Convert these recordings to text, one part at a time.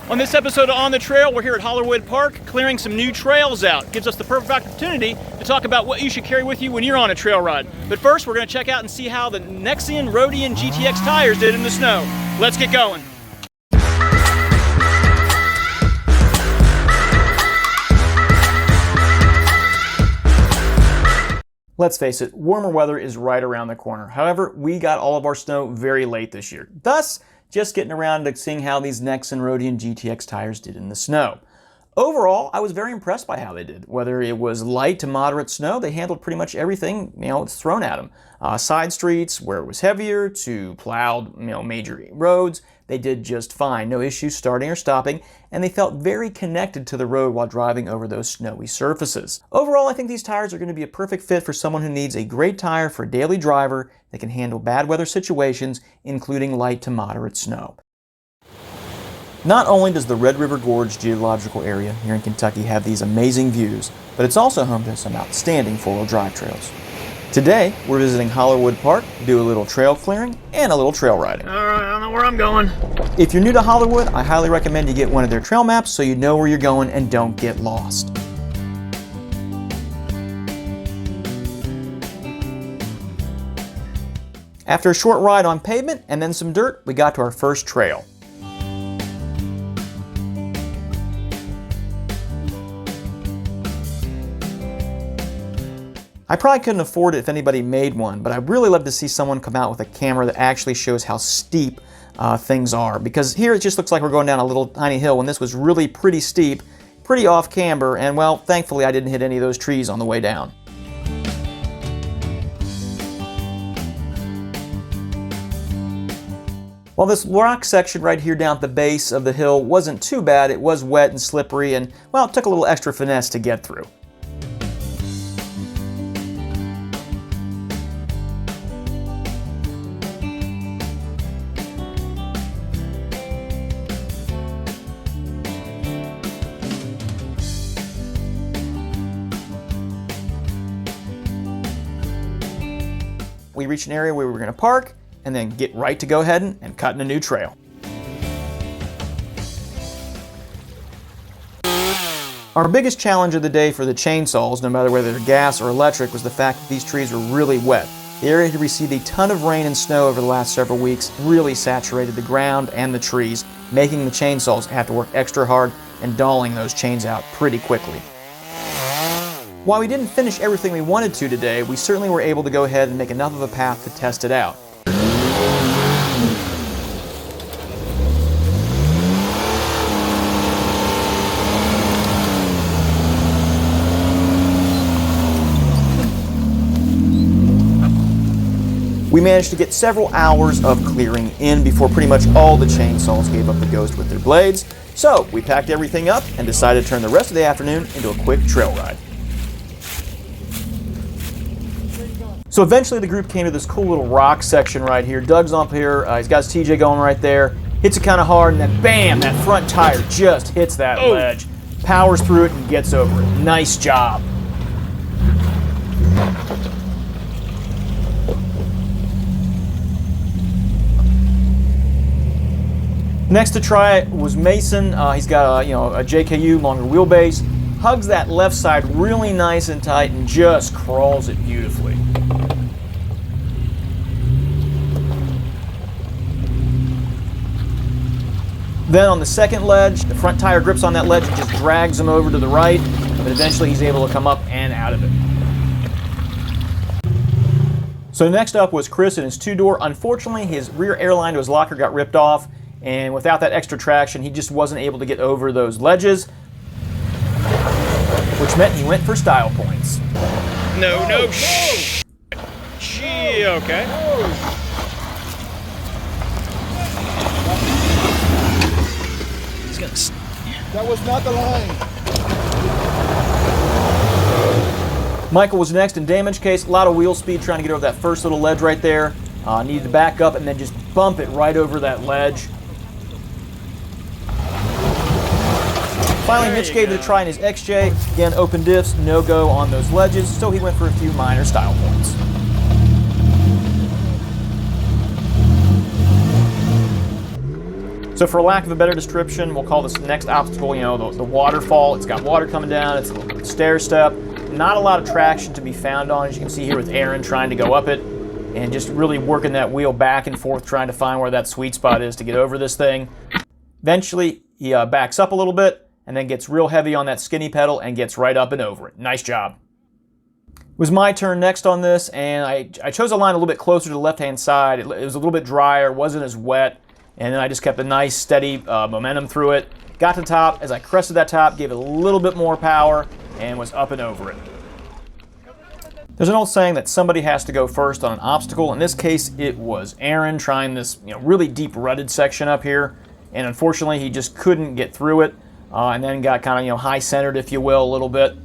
On this episode of On the Trail, we're here at Hollerwood Park clearing some new trails out. Gives us the perfect opportunity to talk about what you should carry with you when you're on a trail ride. But first, we're going to check out and see how the Nexen Rodian GTX tires did in the snow. Let's get going. Let's face it, warmer weather is right around the corner. However, we got all of our snow very late this year. Thus, just getting around to seeing how these Nexen Rodian GTX tires did in the snow. Overall, I was very impressed by how they did. Whether it was light to moderate snow, they handled pretty much everything, it's thrown at them. Side streets, where it was heavier, to plowed, major roads, they did just fine. No issues starting or stopping, and they felt very connected to the road while driving over those snowy surfaces. Overall, I think these tires are going to be a perfect fit for someone who needs a great tire for a daily driver that can handle bad weather situations, including light to moderate snow. Not only does the Red River Gorge geological area here in Kentucky have these amazing views, but it's also home to some outstanding four-wheel drive trails. Today, we're visiting Hollerwood Park to do a little trail clearing and a little trail riding. All right, I don't know where I'm going. If you're new to Hollerwood, I highly recommend you get one of their trail maps so you know where you're going and don't get lost. After a short ride on pavement and then some dirt, we got to our first trail. I probably couldn't afford it if anybody made one, but I'd really love to see someone come out with a camera that actually shows how steep things are. Because here it just looks like we're going down a little tiny hill when this was really pretty steep, pretty off camber, and well, thankfully I didn't hit any of those trees on the way down. While this rock section right here down at the base of the hill wasn't too bad, it was wet and slippery and, well, it took a little extra finesse to get through. We reached an area where we were going to park and then get right to go ahead and cutting a new trail. Our biggest challenge of the day for the chainsaws, no matter whether they're gas or electric, was the fact that these trees were really wet. The area had received a ton of rain and snow over the last several weeks, really saturated the ground and the trees, making the chainsaws have to work extra hard and dulling those chains out pretty quickly. While we didn't finish everything we wanted to today, we certainly were able to go ahead and make enough of a path to test it out. We managed to get several hours of clearing in before pretty much all the chainsaws gave up the ghost with their blades. So we packed everything up and decided to turn the rest of the afternoon into a quick trail ride. So eventually the group came to this cool little rock section right here. Doug's up here, he's got his TJ going right there, hits it kind of hard, and then bam, that front tire just hits that ledge, powers through it and gets over it. Nice job. Next to try was Mason. He's got a JKU longer wheelbase, hugs that left side really nice and tight and just crawls it beautifully. Then on the second ledge, the front tire grips on that ledge and just drags him over to the right, but eventually he's able to come up and out of it. So next up was Chris in his two-door. Unfortunately, his rear airline to his locker got ripped off, and without that extra traction, he just wasn't able to get over those ledges, which meant he went for style points. No, shh. Gee, okay. He's gonna. That was not the line. Michael was next in damage case. A lot of wheel speed trying to get over that first little ledge right there. Needed to back up and then just bump it right over that ledge. Finally, Mitch gave it a try in his XJ. Again, open diffs, no go on those ledges, so he went for a few minor style points. So for lack of a better description, we'll call this next obstacle, you know, the waterfall. It's got water coming down, it's a little bit of stair step. Not a lot of traction to be found on, as you can see here with Aaron trying to go up it and just really working that wheel back and forth trying to find where that sweet spot is to get over this thing. Eventually, he backs up a little bit and then gets real heavy on that skinny pedal and gets right up and over it. Nice job. It was my turn next on this, and I chose a line a little bit closer to the left-hand side. It was a little bit drier, wasn't as wet, and then I just kept a nice steady momentum through it. Got to the top. As I crested that top, gave it a little bit more power and was up and over it. There's an old saying that somebody has to go first on an obstacle. In this case, it was Aaron trying this really deep rutted section up here, and unfortunately he just couldn't get through it, and then got kind of high centered, if you will, a little bit.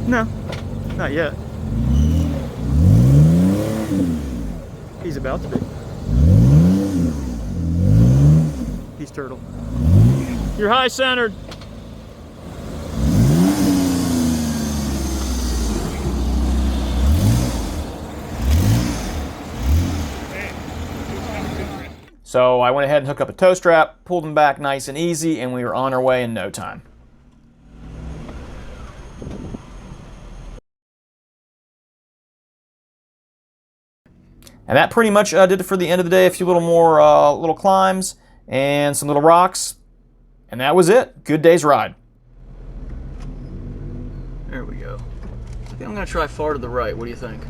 No, not yet. He's about to be. He's turtle. You're high centered. So I went ahead and hooked up a tow strap, pulled him back nice and easy, and we were on our way in no time. And that pretty much did it for the end of the day. A few little more little climbs and some little rocks. And that was it. Good day's ride. There we go. I think I'm going to try far to the right. What do you think?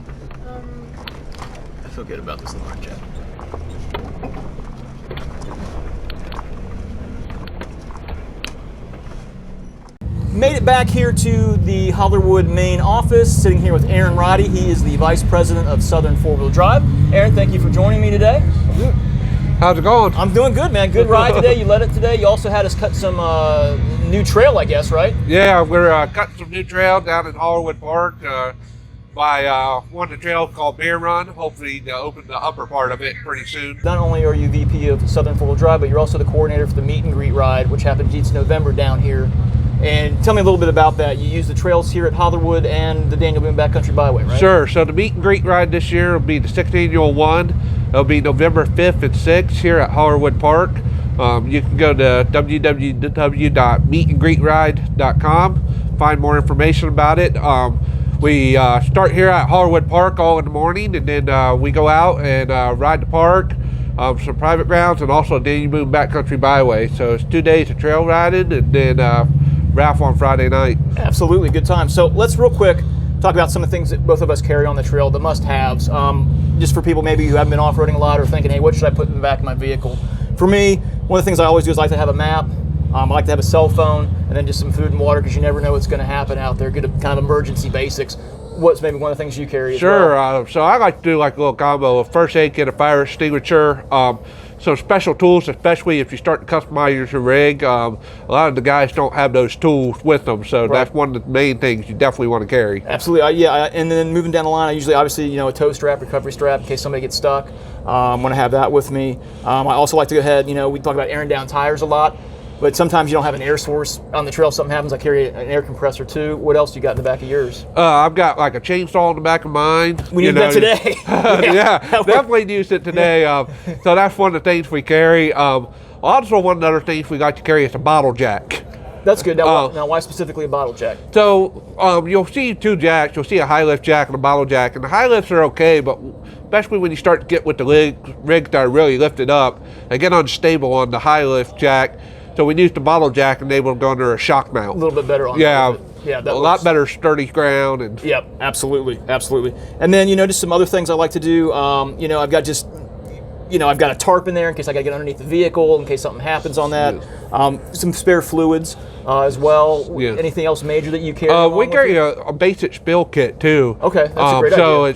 I feel good about this line, Jeff. Made it back here to the Hollerwood main office, sitting here with Aaron Roddy. He is the Vice President of Southern Four-Wheel Drive. Aaron, thank you for joining me today. How's it going? I'm doing good, man. Good ride today. You led it today. You also had us cut some new trail, I guess, right? Yeah, we're cutting some new trail down in Hollerwood Park by one of the trails called Bear Run. Hopefully to open the upper part of it pretty soon. Not only are you VP of Southern Four-Wheel Drive, but you're also the coordinator for the meet and greet ride, which happens each November down here. And tell me a little bit about that. You use the trails here at Hollerwood and the Daniel Boone Backcountry Byway, right? Sure. So the meet and greet ride this year will be the 6th annual one. It'll be November 5th and 6th here at Hollerwood Park. You can go to www.meetandgreetride.com, find more information about it. We start here at Hollerwood Park all in the morning, and then we go out and ride the park, some private grounds, and also Daniel Boone Backcountry Byway. So it's 2 days of trail riding, and then raffle on Friday night. Absolutely, good time. So let's real quick talk about some of the things that both of us carry on the trail, the must-haves. Just for people maybe who haven't been off-roading a lot or thinking, hey, what should I put in the back of my vehicle? For me, one of the things I always do is I like to have a map. I like to have a cell phone, and then just some food and water, because you never know what's going to happen out there. Good kind of emergency basics. What's maybe one of the things you carry as well? Sure. So I like to do like a little combo of first aid kit, a fire extinguisher, some special tools, especially if you start to customize your rig. A lot of the guys don't have those tools with them, so that's one of the main things you definitely want to carry. Absolutely, yeah. And then moving down the line, I usually, obviously, a tow strap, recovery strap, in case somebody gets stuck. I want to have that with me. I also like to go ahead, we talk about airing down tires a lot, but sometimes you don't have an air source on the trail. If something happens, I carry an air compressor too. What else you got in the back of yours? I've got like a chainsaw in the back of mine. We need that today. Yeah, definitely used it today. So that's one of the things we carry. Also, one of the other things we got to carry is a bottle jack. That's good. Now, why specifically a bottle jack? So you'll see two jacks. You'll see a high lift jack and a bottle jack. And the high lifts are okay, but especially when you start to get with the rigs that are really lifted up, they get unstable on the high lift jack. So we used the bottle jack and they will go under a shock mount. A little bit better on yeah, that a lot better sturdy ground. And yep, absolutely. And then just some other things I like to do. I've got I've got a tarp in there in case I got to get underneath the vehicle in case something happens on that. Some spare fluids as well. Yeah. Anything else major that you carry? We carry a basic spill kit too. Okay, that's a great idea. So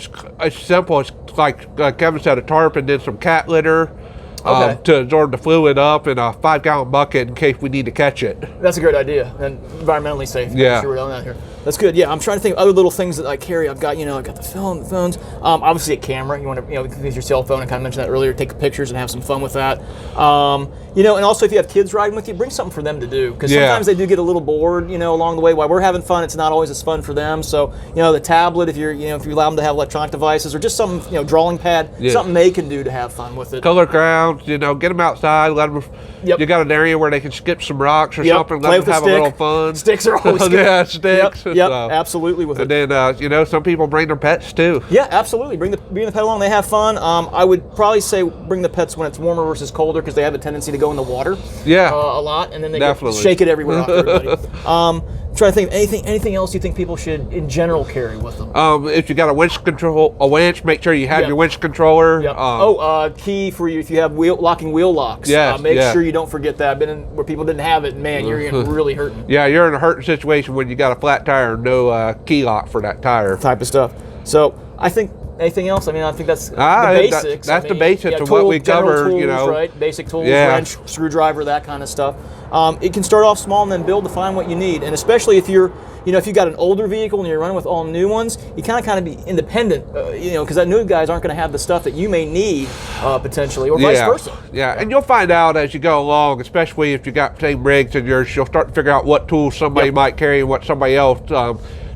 it's simple. It's like Kevin said, a tarp and then some cat litter. to absorb the fluid up in a 5-gallon bucket in case we need to catch it. That's a great idea, and environmentally safe. Yeah. Sure we're doing that here. That's good. Yeah, I'm trying to think of other little things that I carry. I've got, I've got the phones. Obviously a camera. You want to, use your cell phone. I kind of mentioned that earlier. Take pictures and have some fun with that. And also if you have kids riding with you, bring something for them to do, because sometimes they do get a little bored, along the way. While we're having fun, it's not always as fun for them. So, the tablet, if you allow them to have electronic devices, or just some, drawing pad, something they can do to have fun with it. Color grounds, get them outside, let them. Yep. You got an area where they can skip some rocks or Yep. something, Play let with them have the a little stick. fun. Sticks are always good. Yeah, sticks. Yep, absolutely with and it. then, some people bring their pets too. Yeah, absolutely. Bring the pet along. They have fun. I would probably say bring the pets when it's warmer versus colder, because they have a tendency to go in the water. Yeah, a lot, and then they definitely shake it everywhere off everybody. Try to think of anything else you think people should in general carry with them. If you got a winch make sure you have your winch controller. Yep. Key for you if you have locking wheel locks. Make sure you don't forget that. I've been in where people didn't have it, and man, you're really hurting. Yeah, you're in a hurting situation when you got a flat tire and no key lock for that tire. Type of stuff. So I think anything else? I think that's the basics. That's the basics of what we cover. Tools, right? Basic tools, wrench, screwdriver, that kind of stuff. It can start off small and then build to find what you need. And especially if you're, if you've got an older vehicle and you're running with all new ones, you kind of be independent, because that new guys aren't going to have the stuff that you may need potentially, or vice versa. Yeah, and you'll find out as you go along, especially if you got same rigs as yours, you'll start to figure out what tools somebody might carry and what somebody else.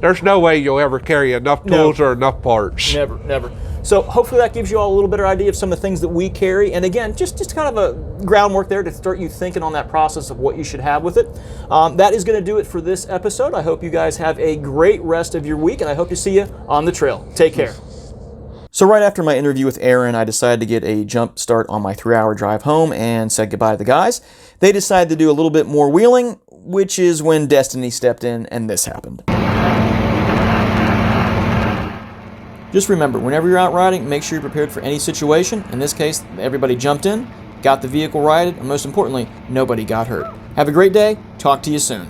There's no way you'll ever carry enough tools or enough parts. Never. So hopefully that gives you all a little better idea of some of the things that we carry. And again, just kind of a groundwork there to start you thinking on that process of what you should have with it. That is going to do it for this episode. I hope you guys have a great rest of your week, and I hope to see you on the trail. Take care. So right after my interview with Aaron, I decided to get a jump start on my 3-hour drive home and said goodbye to the guys. They decided to do a little bit more wheeling, which is when Destiny stepped in and this happened. Just remember, whenever you're out riding, make sure you're prepared for any situation. In this case, everybody jumped in, got the vehicle righted, and most importantly, nobody got hurt. Have a great day. Talk to you soon.